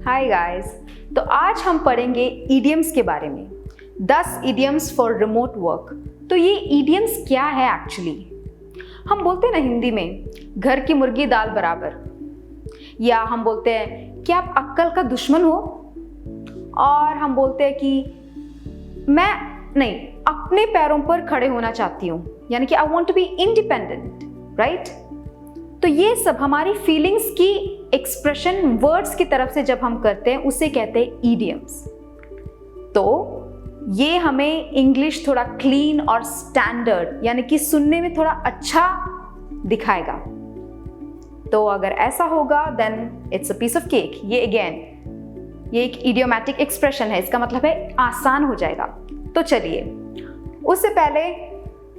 Hi guys. तो आज हम पढ़ेंगे इडियम्स के बारे में। 10 इडियम्स फॉर रिमोट वर्क। तो ये इडियम्स क्या है एक्चुअली? हम बोलते हैं ना हिंदी में, घर की मुर्गी दाल बराबर, या हम बोलते हैं कि आप अक्ल का दुश्मन हो, और हम बोलते हैं कि मैं नहीं अपने पैरों पर खड़े होना चाहती हूँ, यानी कि I want to be independent, right? तो ये सब हमारी फीलिंग्स की एक्सप्रेशन वर्ड्स की तरफ से जब हम करते हैं उसे कहते हैं इडियम्स। तो ये हमें इंग्लिश थोड़ा क्लीन और स्टैंडर्ड, यानी कि सुनने में थोड़ा अच्छा दिखाएगा। तो अगर ऐसा होगा then it's a piece of cake. ये एक इडियोमैटिक एक्सप्रेशन है, इसका मतलब है आसान हो जाएगा। तो चलिए, उससे पहले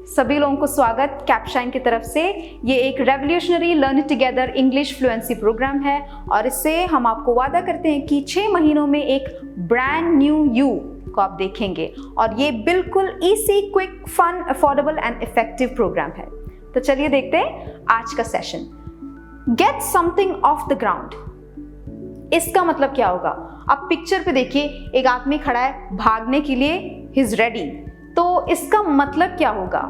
सभी लोगों को स्वागत कैप्शाइन की तरफ से। ये एक revolutionary learn together English fluency program है, और इससे हम आपको वादा करते हैं कि 6 महीनों में एक ब्रांड न्यू यू को आप देखेंगे, और ये बिल्कुल easy, quick, fun, affordable and effective program है। तो चलिए देखते हैं आज का session. Get something off the ground. इसका मतलब क्या होगा? आप पिक्चर पे देखिए, एक आदमी खड़ा है भागने के लिए, ही इज रेडी। तो इसका मतलब क्या होगा?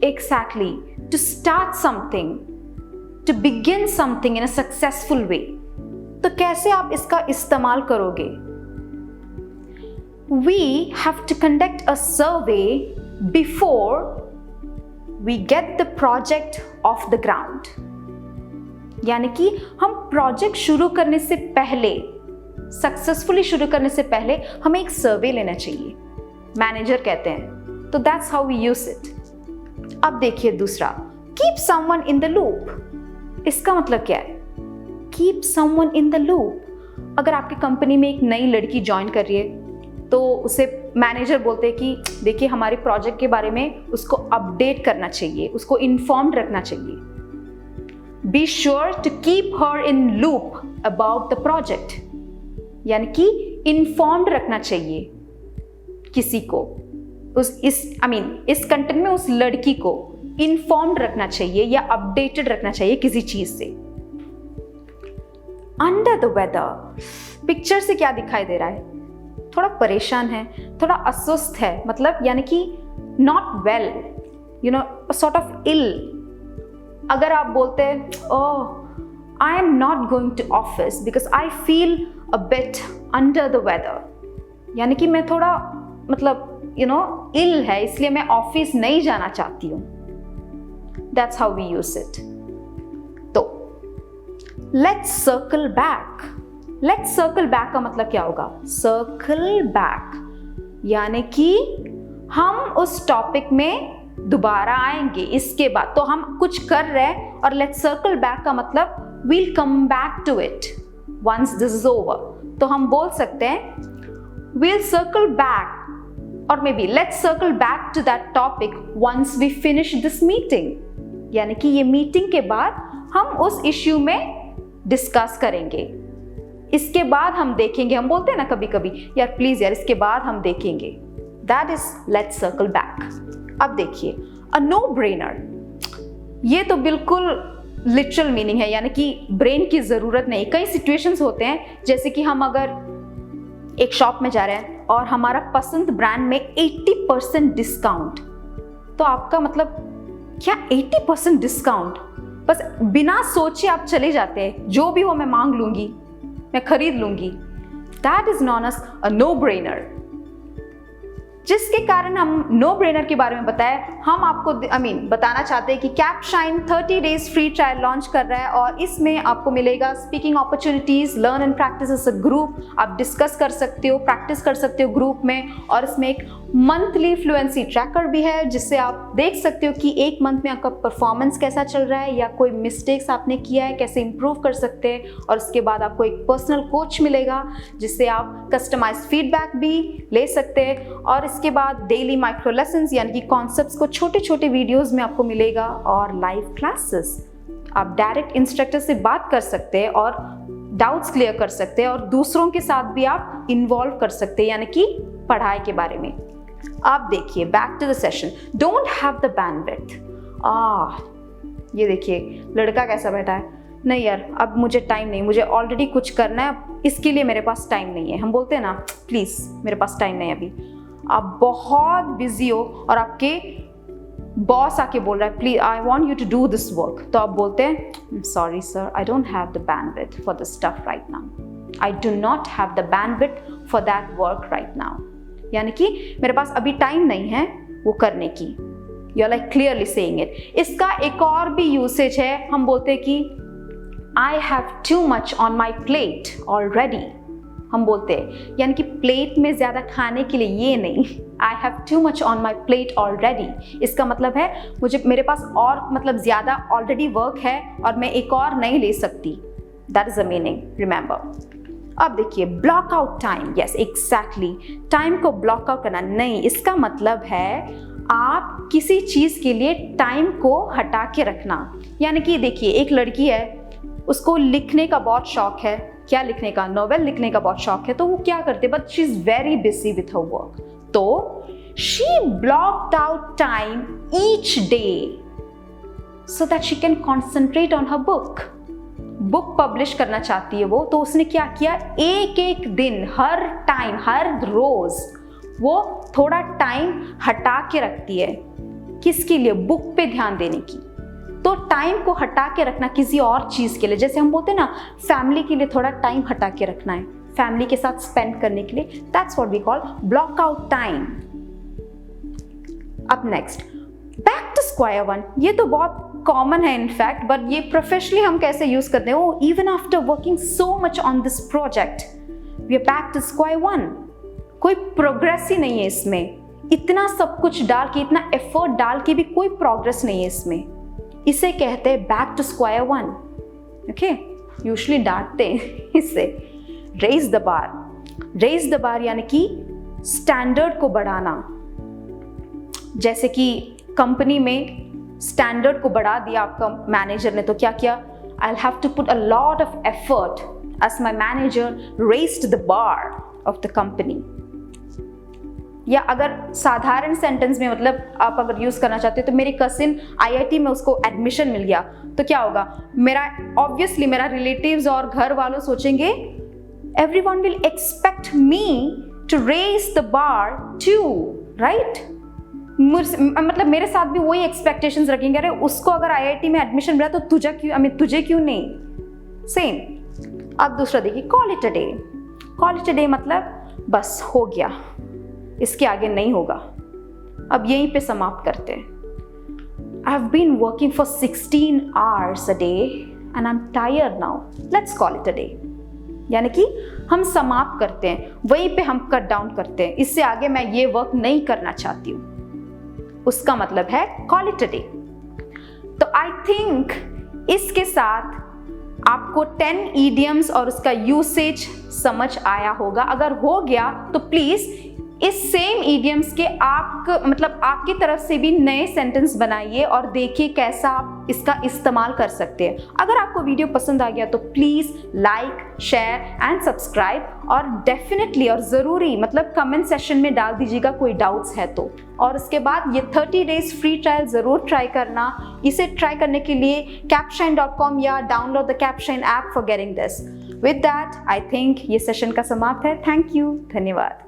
Exactly, to start something, to begin something in a successful way. तो कैसे आप इसका इस्तेमाल करोगे? We have to conduct a survey before we get the project off the ground. यानी कि हम प्रोजेक्ट शुरू करने से पहले, सक्सेसफुली शुरू करने से पहले हमें एक सर्वे लेना चाहिए, मैनेजर कहते हैं। तो that's how we use it. अब देखिए दूसरा, keep someone in the loop. इसका मतलब क्या है? Keep someone in the loop. अगर आपकी कंपनी में एक नई लड़की ज्वाइन कर रही है, तो उसे मैनेजर बोलते हैं कि देखिए हमारे प्रोजेक्ट के बारे में उसको अपडेट करना चाहिए, उसको इन्फॉर्म्ड रखना चाहिए। Be sure to keep her in loop about the project, यानी कि इन्फॉर्म्ड रखना चाहिए किसी को, इस कंटेंट में उस लड़की को इन्फॉर्म्ड रखना चाहिए या अपडेटेड रखना चाहिए किसी चीज से। अंडर द वेदर, पिक्चर से क्या दिखाई दे रहा है? थोड़ा परेशान है, थोड़ा अस्वस्थ है, मतलब यानी कि not well, sort of ill. अगर आप बोलते हैं oh I am not going to office because I feel a bit under the weather, यानी कि मैं थोड़ा इल है, इसलिए मैं ऑफिस नहीं जाना चाहती हूँ। That's how we use it. तो let's circle back. Let's circle back का मतलब क्या होगा? सर्कल बैक यानी कि हम उस टॉपिक में दोबारा आएंगे इसके बाद। तो हम कुछ कर रहे हैं, और लेट्स सर्कल बैक का मतलब we'll come back to it once this is over. तो हम बोल सकते हैं वील सर्कल बैक, और maybe let's circle back to that topic once we finish this meeting, यानी कि ये मीटिंग के बाद हम उस इश्यू में डिस्कस करेंगे। इसके बाद हम देखेंगे। हम बोलते हैं ना कभी कभी, यार प्लीज यार इसके बाद हम देखेंगे। That is let's circle back. अब देखिए, अ नो ब्रेनर। ये तो बिल्कुल लिटरल मीनिंग है, यानी कि ब्रेन की जरूरत नहीं। कई सिचुएशंस होते हैं, जैसे कि हम अगर एक शॉप में जा रहे हैं और हमारा पसंद ब्रांड में 80% डिस्काउंट, तो आपका मतलब क्या 80% डिस्काउंट? बस बिना सोचे आप चले जाते हैं, जो भी हो मैं मांग लूंगी, मैं खरीद लूंगी। That is known as a no brainer. जिसके कारण हम नो ब्रेनर के बारे में बताएं, हम आपको बताना चाहते हैं कि कैप्शाइन 30 डेज फ्री ट्रायल लॉन्च कर रहा है, और इसमें आपको मिलेगा speaking opportunities, learn and practice as a group. आप डिस्कस कर सकते हो, प्रैक्टिस कर सकते हो ग्रुप में, और इसमें एक मंथली फ्लुएंसी ट्रैकर भी है, जिससे आप देख सकते हो कि एक मंथ में आपका परफॉर्मेंस कैसा चल रहा है, या कोई मिस्टेक्स आपने किया है कैसे इंप्रूव कर सकते हैं। और उसके बाद आपको एक पर्सनल कोच मिलेगा, जिससे आप कस्टमाइज फीडबैक भी ले सकते हैं। और इसके बाद डेली माइक्रो लेसन्स, यानी कि कॉन्सेप्ट्स को छोटे छोटे वीडियोस में आपको मिलेगा, और लाइव क्लासेस। आप डायरेक्ट इंस्ट्रक्टर से बात कर सकते हैं और डाउट्स क्लियर कर सकते हैं, और दूसरों के साथ भी आप इन्वॉल्व कर सकते हैं, यानी कि पढ़ाई के बारे में। आप देखिए, back to the session. Don't have the bandwidth. ये देखिए लड़का कैसा बैठा है, नहीं यार अब मुझे टाइम नहीं, मुझे ऑलरेडी कुछ करना है, इसके लिए मेरे पास टाइम नहीं है। हम बोलते हैं ना प्लीज़ मेरे पास टाइम नहीं है अभी। आप बहुत बिजी हो और आपके बॉस आके बोल रहा है please I want you to do this work, तो आप बोलते हैं sorry sir I don't have the bandwidth for this stuff right now, I do not have the bandwidth for that work right now. यानी कि मेरे पास अभी time नहीं है वो करने की। You are like clearly saying it. इसका एक और भी यूसेज है, हम बोलते हैं कि I have too much on my plate already. हम बोलते हैं यानी कि प्लेट में ज़्यादा खाने के लिए ये नहीं, I have too much on my plate already. इसका मतलब है मेरे पास और मतलब ज़्यादा ऑलरेडी वर्क है और मैं एक और नहीं ले सकती। That is the meaning, remember. अब देखिए block out time, yes exactly, time को ब्लॉक आउट करना नहीं, इसका मतलब है आप किसी चीज़ के लिए टाइम को हटा के रखना। यानी कि देखिए एक लड़की है, उसको लिखने का बहुत शौक है, क्या लिखने का, नोवेल लिखने का बहुत शौक है, तो वो क्या करते, but she is very busy with her work, तो she blocked out time each day so that she can concentrate on her book. Book publish करना चाहती है वो, तो उसने क्या किया, एक एक दिन, हर टाइम, हर रोज वो थोड़ा टाइम हटा के रखती है। किसके लिए, बुक पे ध्यान देने की। तो टाइम को हटा के रखना किसी और चीज के लिए, जैसे हम बोलते हैं ना फैमिली के लिए थोड़ा टाइम हटा के रखना है, फैमिली के साथ स्पेंड करने के लिए, that's what we call block out time. अब next, back to square one. ये तो बहुत कॉमन है इनफैक्ट, बट ये प्रोफेशनली हम कैसे यूज करते हैं, oh even after working so much on this project we are back to square one. कोई प्रोग्रेस ही नहीं है इसमें, इतना सब कुछ डाल के, इतना एफर्ट डाल के भी कोई प्रोग्रेस नहीं है इसमें। इसे कहते हैं back to square one. Okay, usually डांटते हैं इससे। Raise the bar, raise the bar यानी कि स्टैंडर्ड को बढ़ाना। जैसे कि कंपनी में स्टैंडर्ड को बढ़ा दिया आपका मैनेजर ने, तो क्या किया, I will have to put a lot of effort as my manager raised the bar of the company. या अगर साधारण सेंटेंस में मतलब आप अगर यूज करना चाहते हो, तो मेरी कजिन आईआईटी में उसको एडमिशन मिल गया, तो क्या होगा, मेरा ऑब्वियसली मेरा रिलेटिव्स और घर वालों सोचेंगे everyone will expect me to raise the bar too, right. मतलब मेरे साथ भी वही एक्सपेक्टेशंस रखेंगे, अरे उसको अगर आईआईटी में एडमिशन मिला तो तुझे क्यों नहीं, सेम। अब दूसरा देखिए, call it a day. Call it a day मतलब बस हो गया, इसके आगे नहीं होगा, अब यहीं पे समाप्त करते हैं। I have been working for 16 hours a day and I'm tired now. Let's call it a day. यानी कि हम समाप्त करते हैं, वहीं पे हम कट डाउन करते हैं, इससे आगे मैं ये वर्क नहीं करना चाहती हूँ, उसका मतलब है कॉल इट अ डे। तो आई थिंक इसके साथ आपको 10 idioms और उसका यूसेज समझ आया होगा। अगर हो गया तो प्लीज इस सेम idioms के आपकी तरफ से भी नए सेंटेंस बनाइए और देखिए कैसा आप इसका इस्तेमाल कर सकते हैं। अगर आपको वीडियो पसंद आ गया तो please like, share and subscribe, और डेफिनेटली और ज़रूरी कमेंट सेक्शन में डाल दीजिएगा कोई डाउट्स है तो। और उसके बाद ये 30 days फ्री ट्रायल ज़रूर ट्राई करना। इसे ट्राई करने के लिए capshine.com या download the Capshine app for getting this. With that I think ये सेशन का समाप्त है। थैंक यू, धन्यवाद।